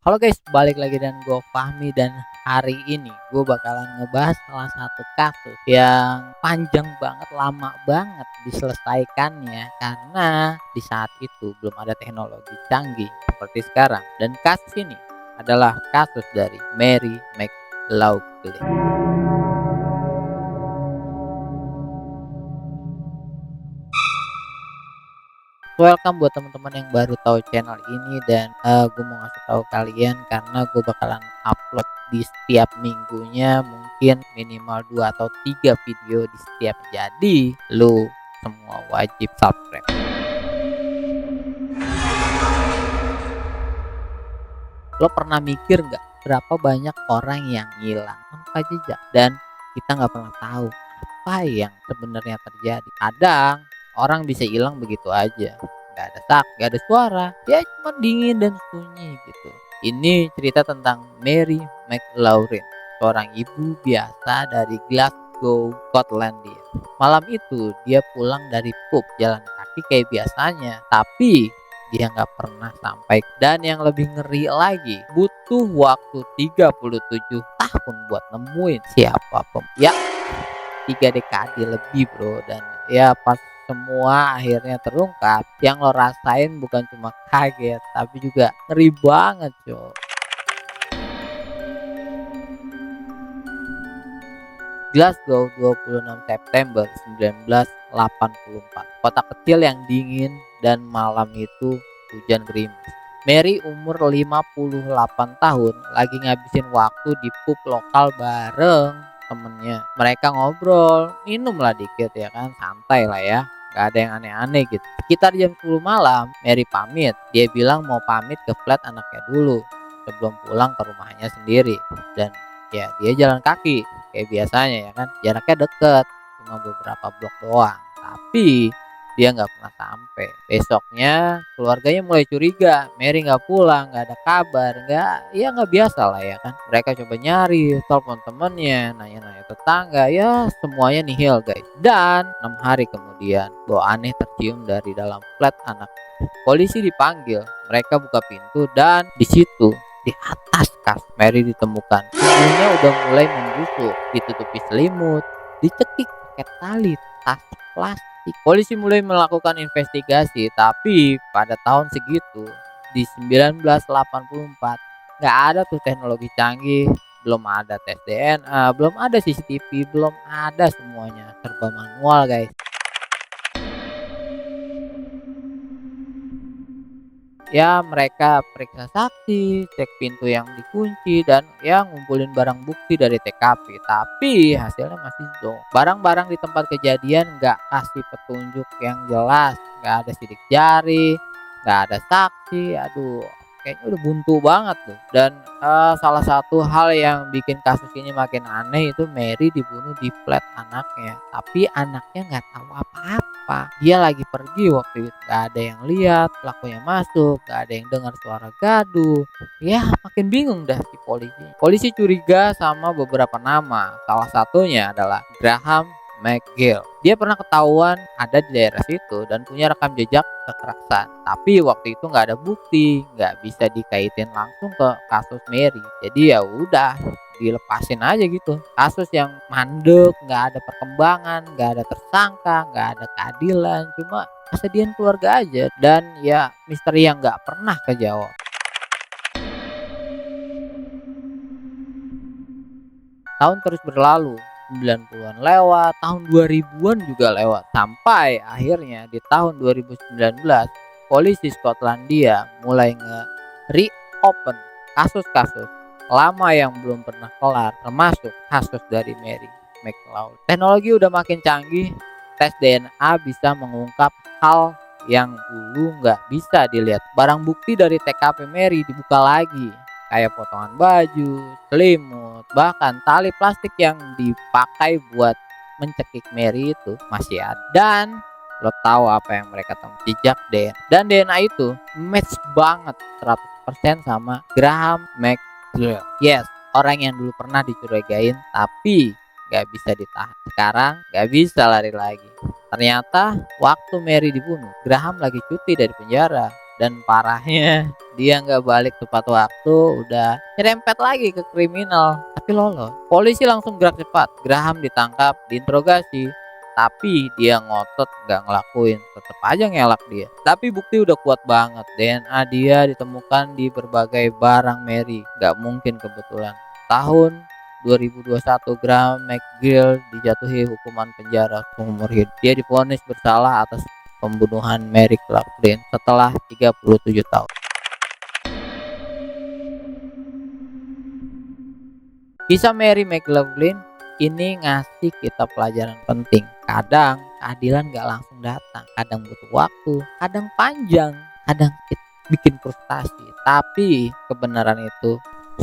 Halo guys, balik lagi dengan gue Fahmi dan hari ini gue bakalan ngebahas salah satu kasus yang panjang banget, lama banget diselesaikannya karena di saat itu belum ada teknologi canggih seperti sekarang. Dan kasus ini adalah kasus dari Mary McLaughlin. Welcome buat teman-teman yang baru tahu channel ini dan gue mau ngasih tahu kalian karena gue bakalan upload di setiap minggunya mungkin minimal 2 atau 3 video di setiap, jadi lu semua wajib subscribe. Lo pernah mikir nggak berapa banyak orang yang hilang tanpa jejak dan kita nggak pernah tahu apa yang sebenarnya terjadi. Kadang orang bisa hilang begitu aja, nggak ada sak, nggak ada suara, ya cuma dingin dan sunyi gitu. Ini cerita tentang Mary McLaughlin, seorang ibu biasa dari Glasgow, Skotlandia. Malam itu dia pulang dari pub, jalan kaki kayak biasanya, tapi dia nggak pernah sampai. Dan yang lebih ngeri lagi, butuh waktu 37 tahun buat nemuin siapa ya 3 dekade lebih bro. Dan ya pas semua akhirnya terungkap, yang lo rasain bukan cuma kaget tapi juga ngeri banget coy. Glasgow, 26 September 1984. Kota kecil yang dingin dan malam itu hujan gerimis. Mary umur 58 tahun lagi ngabisin waktu di pub lokal bareng temennya. Mereka ngobrol, minum lah dikit ya kan, santai lah ya. Gak ada yang aneh-aneh gitu. Sekitar jam 10 malam, Mary pamit. Dia bilang mau pamit ke flat anaknya dulu sebelum pulang ke rumahnya sendiri. Dan ya dia jalan kaki kayak biasanya ya kan, jaraknya deket cuma beberapa blok doang, tapi dia nggak pernah sampai. Besoknya keluarganya mulai curiga, Mary nggak pulang, nggak ada kabar, nggak biasa lah ya kan. Mereka coba nyari, telepon temennya, nanya-nanya tetangga, ya semuanya nihil guys. Dan 6 hari kemudian bau aneh tercium dari dalam flat anak. Polisi dipanggil, mereka buka pintu dan di situ di atas kas Mary ditemukan. Tubuhnya udah mulai membusuk, ditutupi selimut, dicekik pakai tali, tas plastik. Polisi mulai melakukan investigasi, tapi pada tahun segitu di 1984 nggak ada tuh teknologi canggih, belum ada tes DNA, belum ada CCTV, belum ada, semuanya serba manual guys. Ya mereka periksa saksi, cek pintu yang dikunci, dan ya ngumpulin barang bukti dari TKP. Tapi hasilnya masih zonk. Barang-barang di tempat kejadian nggak kasih petunjuk yang jelas, nggak ada sidik jari, nggak ada saksi. Aduh, kayaknya udah buntu banget tuh. Dan salah satu hal yang bikin kasus ini makin aneh itu Mary dibunuh di flat anaknya, tapi anaknya nggak tahu apa-apa. Dia lagi pergi waktu itu, nggak ada yang lihat pelakunya masuk, nggak ada yang dengar suara gaduh. Ya makin bingung dah si polisi. Polisi curiga sama beberapa nama, salah satunya adalah Graham McGill. Dia pernah ketahuan ada di daerah situ dan punya rekam jejak kekerasan. Tapi waktu itu nggak ada bukti, nggak bisa dikaitin langsung ke kasus Mary. Jadi ya udah dilepasin aja gitu. Kasus yang mandek, nggak ada perkembangan, nggak ada tersangka, nggak ada keadilan, cuma kesedihan keluarga aja dan ya misteri yang nggak pernah kejawab. Tahun terus berlalu, 90-an lewat, tahun 2000-an juga lewat, sampai akhirnya di tahun 2019 polisi Skotlandia mulai reopen kasus-kasus lama yang belum pernah kelar, termasuk kasus dari Mary McLaughlin. Teknologi udah makin canggih, tes DNA bisa mengungkap hal yang dulu nggak bisa dilihat. Barang bukti dari TKP Mary dibuka lagi, kayak potongan baju, selimut, bahkan tali plastik yang dipakai buat mencekik Mary itu masih ada. Dan lo tahu apa yang mereka temukan? Jejak DNA. Dan DNA itu match banget 100% sama Graham McGill. Yes, orang yang dulu pernah dicurigain tapi gak bisa ditahan. Sekarang gak bisa lari lagi. Ternyata waktu Mary dibunuh, Graham lagi cuti dari penjara. Dan parahnya, dia nggak balik tepat waktu, udah nyerempet lagi ke kriminal, tapi lolos. Polisi langsung gerak cepat, Graham ditangkap, diinterogasi, tapi dia ngotot nggak ngelakuin, tetep aja ngelak dia. Tapi bukti udah kuat banget, DNA dia ditemukan di berbagai barang Mary, nggak mungkin kebetulan. Tahun 2021, Graham McGill dijatuhi hukuman penjara seumur hidup. Dia divonis bersalah atas pembunuhan Mary Clark-Flynn setelah 37 tahun. Kisah Mary McLaughlin ini ngasih kita pelajaran penting. Kadang keadilan gak langsung datang, kadang butuh waktu, kadang panjang, kadang bikin frustasi. Tapi kebenaran itu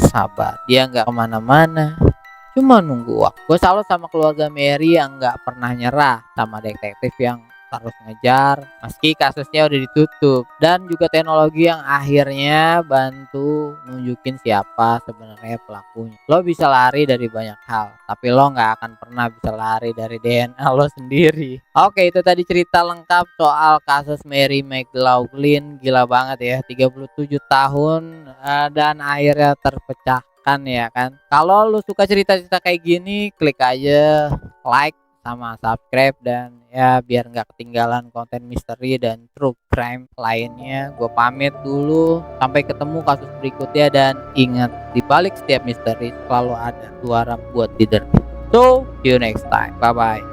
sabar, dia nggak kemana-mana, cuma nunggu waktu. Gue salut sama keluarga Mary yang nggak pernah nyerah, sama detektif yang terus ngejar meski kasusnya udah ditutup, dan juga teknologi yang akhirnya bantu nunjukin siapa sebenarnya pelakunya. Lo bisa lari dari banyak hal, tapi lo nggak akan pernah bisa lari dari DNA lo sendiri. Oke, itu tadi cerita lengkap soal kasus Mary McLaughlin. Gila banget ya, 37 tahun dan akhirnya terpecahkan ya kan. Kalau lo suka cerita-cerita kayak gini, klik aja like sama subscribe, dan ya biar nggak ketinggalan konten misteri dan true crime lainnya. Gue pamit dulu, sampai ketemu kasus berikutnya, dan ingat, di balik setiap misteri selalu ada suara buat leader. So see you next time, bye bye.